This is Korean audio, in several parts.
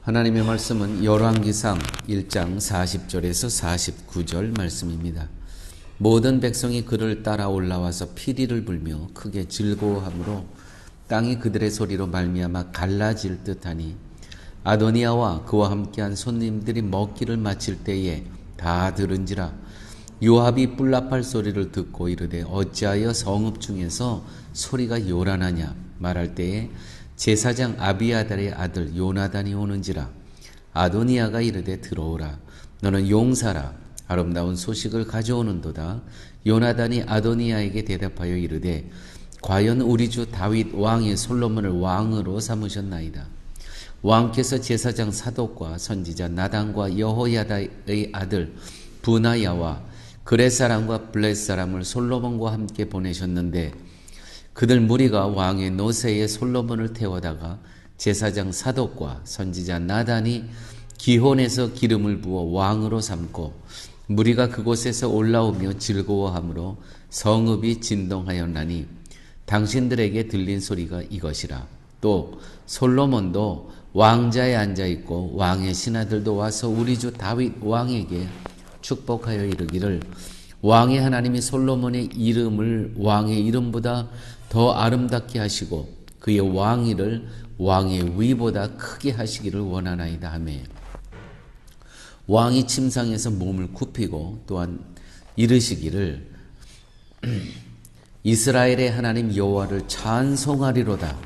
하나님의 말씀은 열왕기상 1장 40절에서 49절 말씀입니다. 모든 백성이 그를 따라 올라와서 피리를 불며 크게 즐거워하므로 땅이 그들의 소리로 말미암아 갈라질 듯하니 아도니아와 그와 함께한 손님들이 먹기를 마칠 때에 다 들은지라. 요압이 뿔납할 소리를 듣고 이르되 어찌하여 성읍 중에서 소리가 요란하냐 말할 때에 제사장 아비아달의 아들 요나단이 오는지라. 아도니아가 이르되 들어오라. 너는 용사라. 아름다운 소식을 가져오는도다. 요나단이 아도니아에게 대답하여 이르되 과연 우리 주 다윗 왕이 솔로몬을 왕으로 삼으셨나이다. 왕께서 제사장 사독과 선지자 나단과 여호야다의 아들 브나야와 그렛 사람과 블렛 사람을 솔로몬과 함께 보내셨는데 그들 무리가 왕의 노새에 솔로몬을 태워다가 제사장 사독과 선지자 나단이 기혼에서 기름을 부어 왕으로 삼고 무리가 그곳에서 올라오며 즐거워하므로 성읍이 진동하였나니 당신들에게 들린 소리가 이것이라. 또 솔로몬도 왕자에 앉아있고 왕의 신하들도 와서 우리 주 다윗 왕에게 축복하여 이르기를 왕의 하나님이 솔로몬의 이름을 왕의 이름보다 더 아름답게 하시고 그의 왕위를 왕의 위보다 크게 하시기를 원하나이다 하며 왕이 침상에서 몸을 굽히고 또한 이르시기를 이스라엘의 하나님 여호와를 찬송하리로다.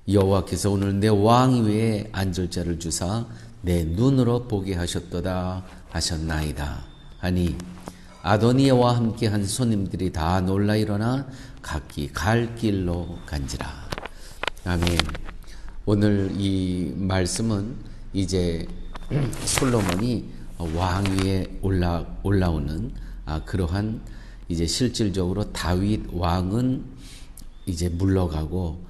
여호와께서 오늘 내 왕위에 앉을 자를 주사 내 눈으로 보게 하셨도다 하셨나이다 하니 아도니아와 함께한 손님들이 다 놀라 일어나 각기 갈 길로 간지라. 아멘. 오늘 이 말씀은 이제 솔로몬이 왕위에 올라오는 그러한 이제 실질적으로 다윗 왕은 이제 물러가고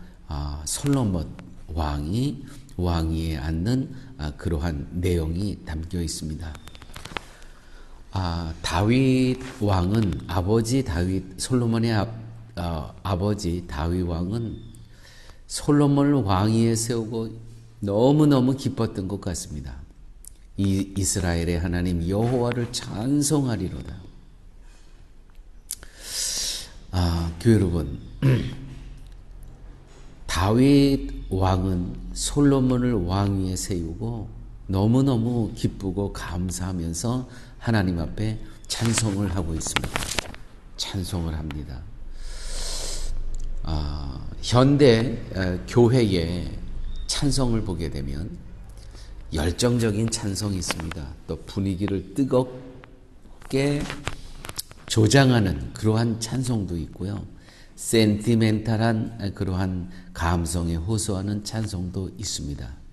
솔로몬 왕이 왕위에 앉는 그러한 내용이 담겨 있습니다. 다윗 왕은 솔로몬의 아버지 다윗 왕은 솔로몬을 왕위에 세우고 너무너무 기뻤던 것 같습니다. 이스라엘의 하나님 여호와를 찬송하리로다. 교회 여러분, 다윗 왕은 솔로몬을 왕위에 세우고 너무너무 기쁘고 감사하면서 하나님 앞에 찬송을 하고 있습니다. 찬송을 합니다. 현대 교회의 찬송을 보게 되면 열정적인 찬송이 있습니다. 또 분위기를 뜨겁게 조장하는 그러한 찬송도 있고요. 센티멘탈한 그러한 감성에 호소하는 찬송도 있습니다.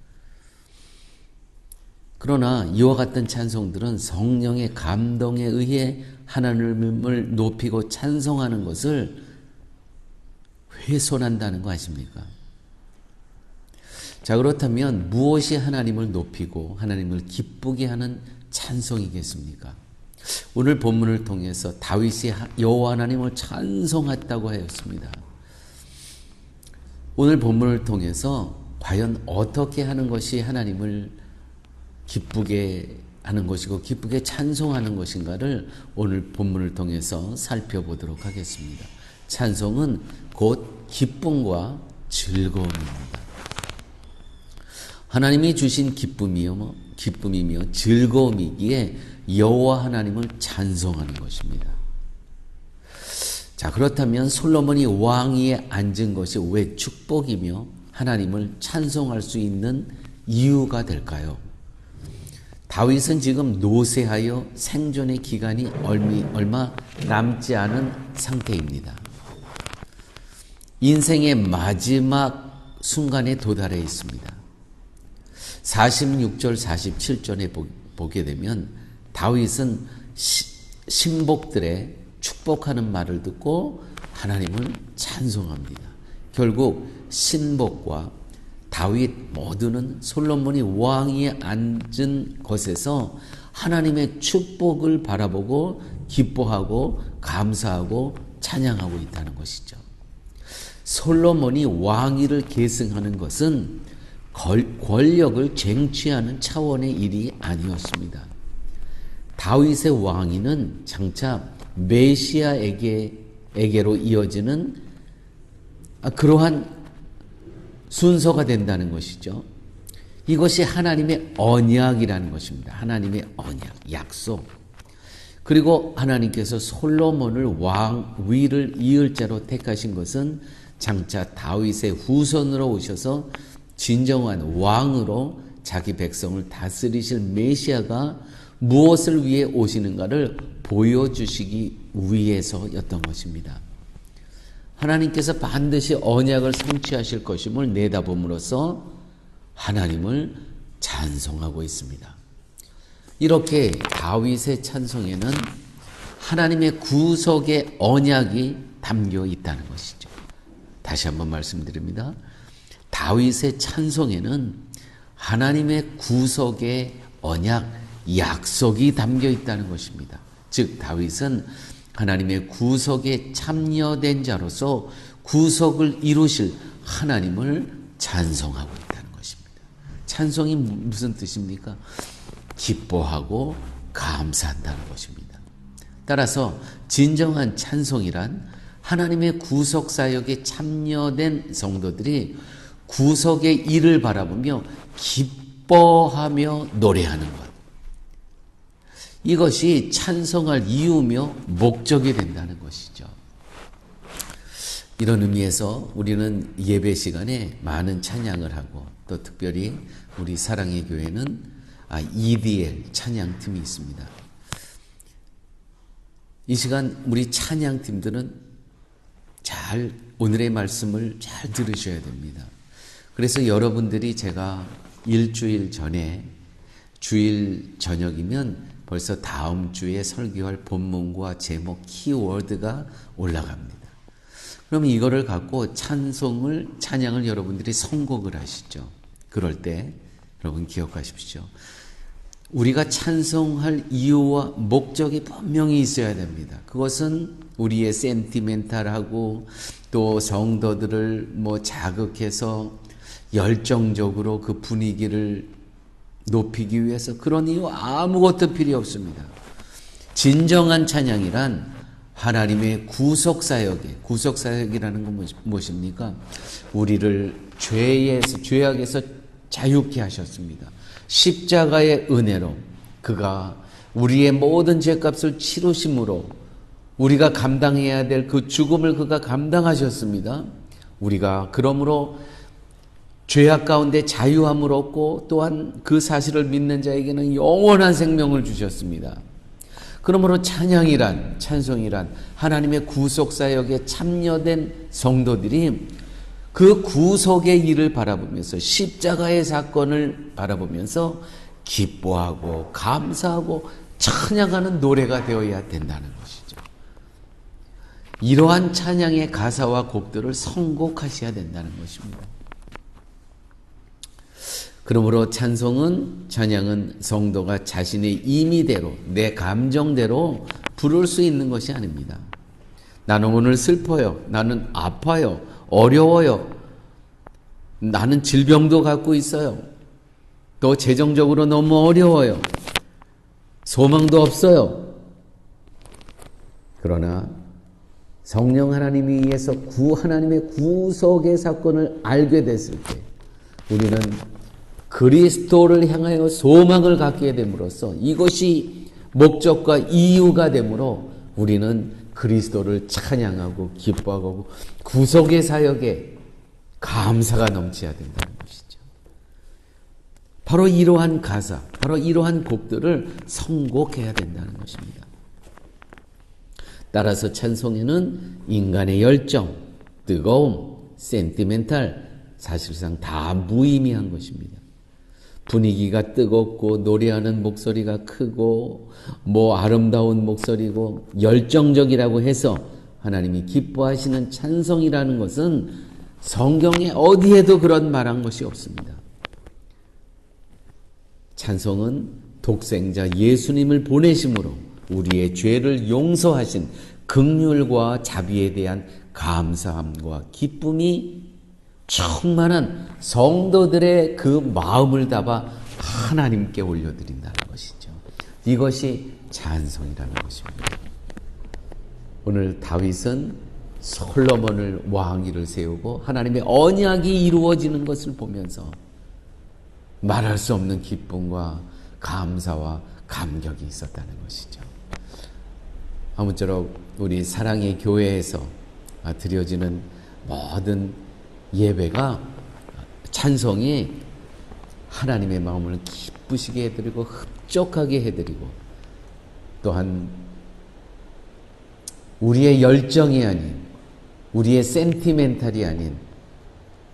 그러나 이와 같은 찬송들은 성령의 감동에 의해 하나님을 높이고 찬송하는 것을 훼손한다는 거 아십니까? 자, 그렇다면 무엇이 하나님을 높이고 하나님을 기쁘게 하는 찬송이겠습니까? 오늘 본문을 통해서 다윗이 여호와 하나님을 찬송했다고 하였습니다. 오늘 본문을 통해서 과연 어떻게 하는 것이 하나님을 기쁘게 하는 것이고 기쁘게 찬송하는 것인가를 오늘 본문을 통해서 살펴보도록 하겠습니다. 찬송은 곧 기쁨과 즐거움입니다. 하나님이 주신 기쁨이며 즐거움이기에 여호와 하나님을 찬송하는 것입니다. 자, 그렇다면 솔로몬이 왕위에 앉은 것이 왜 축복이며 하나님을 찬송할 수 있는 이유가 될까요? 다윗은 지금 노쇠하여 생존의 기간이 얼마 남지 않은 상태입니다. 인생의 마지막 순간에 도달해 있습니다. 46절 47절에 보게 되면 다윗은 신복들의 축복하는 말을 듣고 하나님을 찬송합니다. 결국 신복과 다윗 모두는 솔로몬이 왕위에 앉은 것에서 하나님의 축복을 바라보고 기뻐하고 감사하고 찬양하고 있다는 것이죠. 솔로몬이 왕위를 계승하는 것은 권력을 쟁취하는 차원의 일이 아니었습니다. 다윗의 왕위는 장차 메시아에게로 이어지는 그러한 순서가 된다는 것이죠. 이것이 하나님의 언약이라는 것입니다. 하나님의 언약, 약속. 그리고 하나님께서 솔로몬을 왕위를 이을 자로 택하신 것은 장차 다윗의 후손으로 오셔서 진정한 왕으로 자기 백성을 다스리실 메시아가 무엇을 위해 오시는가를 보여주시기 위해서였던 것입니다. 하나님께서 반드시 언약을 성취하실 것임을 내다봄으로써 하나님을 찬송하고 있습니다. 이렇게 다윗의 찬송에는 하나님의 구속의 언약이 담겨 있다는 것이죠. 다시 한번 말씀드립니다. 다윗의 찬송에는 하나님의 구속의 언약, 약속이 담겨 있다는 것입니다. 즉 다윗은 하나님의 구속에 참여된 자로서 구속을 이루실 하나님을 찬송하고 있다는 것입니다. 찬송이 무슨 뜻입니까? 기뻐하고 감사한다는 것입니다. 따라서 진정한 찬송이란 하나님의 구속 사역에 참여된 성도들이 구속의 일을 바라보며 기뻐하며 노래하는 것. 이것이 찬송할 이유며 목적이 된다는 것이죠. 이런 의미에서 우리는 예배 시간에 많은 찬양을 하고 또 특별히 우리 사랑의 교회는 EDL 찬양팀이 있습니다. 이 시간 우리 찬양팀들은 잘 오늘의 말씀을 잘 들으셔야 됩니다. 그래서 여러분들이 제가 일주일 전에 주일 저녁이면 벌써 다음 주에 설교할 본문과 제목 키워드가 올라갑니다. 그럼 이거를 갖고 찬양을 여러분들이 선곡을 하시죠. 그럴 때 여러분 기억하십시오. 우리가 찬송할 이유와 목적이 분명히 있어야 됩니다. 그것은 우리의 센티멘탈하고 또 성도들을 자극해서 열정적으로 그 분위기를 높이기 위해서 그런 이유 아무것도 필요 없습니다. 진정한 찬양이란 하나님의 구속사역이라는 건 무엇입니까? 우리를 죄악에서 자유케 하셨습니다. 십자가의 은혜로 그가 우리의 모든 죄값을 치르심으로 우리가 감당해야 될 그 죽음을 그가 감당하셨습니다. 우리가 그러므로 죄악 가운데 자유함을 얻고 또한 그 사실을 믿는 자에게는 영원한 생명을 주셨습니다. 그러므로 찬송이란 하나님의 구속사역에 참여된 성도들이 그 구속의 일을 바라보면서 십자가의 사건을 바라보면서 기뻐하고 감사하고 찬양하는 노래가 되어야 된다는 것이죠. 이러한 찬양의 가사와 곡들을 선곡하셔야 된다는 것입니다. 그러므로 찬양은 성도가 자신의 임의대로 내 감정대로 부를 수 있는 것이 아닙니다. 나는 오늘 슬퍼요. 나는 아파요. 어려워요. 나는 질병도 갖고 있어요. 또 재정적으로 너무 어려워요. 소망도 없어요. 그러나 성령 하나님에 의해서 하나님의 구속의 사건을 알게 됐을 때 우리는 그리스도를 향하여 소망을 갖게 됨으로써 이것이 목적과 이유가 되므로 우리는 그리스도를 찬양하고 기뻐하고 구속의 사역에 감사가 넘쳐야 된다는 것이죠. 바로 이러한 가사, 바로 이러한 곡들을 선곡해야 된다는 것입니다. 따라서 찬송에는 인간의 열정, 뜨거움, 센티멘탈, 사실상 다 무의미한 것입니다. 분위기가 뜨겁고 노래하는 목소리가 크고 아름다운 목소리고 열정적이라고 해서 하나님이 기뻐하시는 찬송이라는 것은 성경에 어디에도 그런 말한 것이 없습니다. 찬송은 독생자 예수님을 보내심으로 우리의 죄를 용서하신 긍휼과 자비에 대한 감사함과 기쁨이 충만한 성도들의 그 마음을 담아 하나님께 올려드린다는 것이죠. 이것이 찬송이라는 것입니다. 오늘 다윗은 솔로몬을 왕위를 세우고 하나님의 언약이 이루어지는 것을 보면서 말할 수 없는 기쁨과 감사와 감격이 있었다는 것이죠. 아무쪼록 우리 사랑의 교회에서 드려지는 모든 예배가, 찬송이 하나님의 마음을 기쁘시게 해드리고 흡족하게 해드리고, 또한 우리의 열정이 아닌, 우리의 센티멘탈이 아닌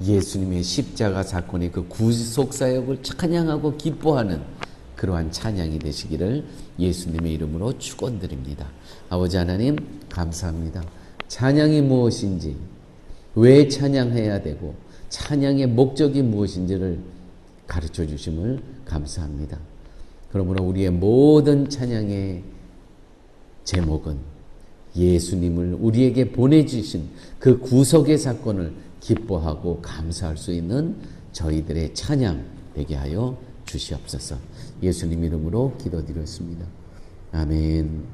예수님의 십자가 사건의 그 구속사역을 찬양하고 기뻐하는 그러한 찬양이 되시기를 예수님의 이름으로 축원드립니다. 아버지 하나님, 감사합니다. 찬양이 무엇인지, 왜 찬양해야 되고 찬양의 목적이 무엇인지를 가르쳐 주심을 감사합니다. 그러므로 우리의 모든 찬양의 제목은 예수님을 우리에게 보내주신 그 구속의 사건을 기뻐하고 감사할 수 있는 저희들의 찬양 되게 하여 주시옵소서. 예수님 이름으로 기도드렸습니다. 아멘.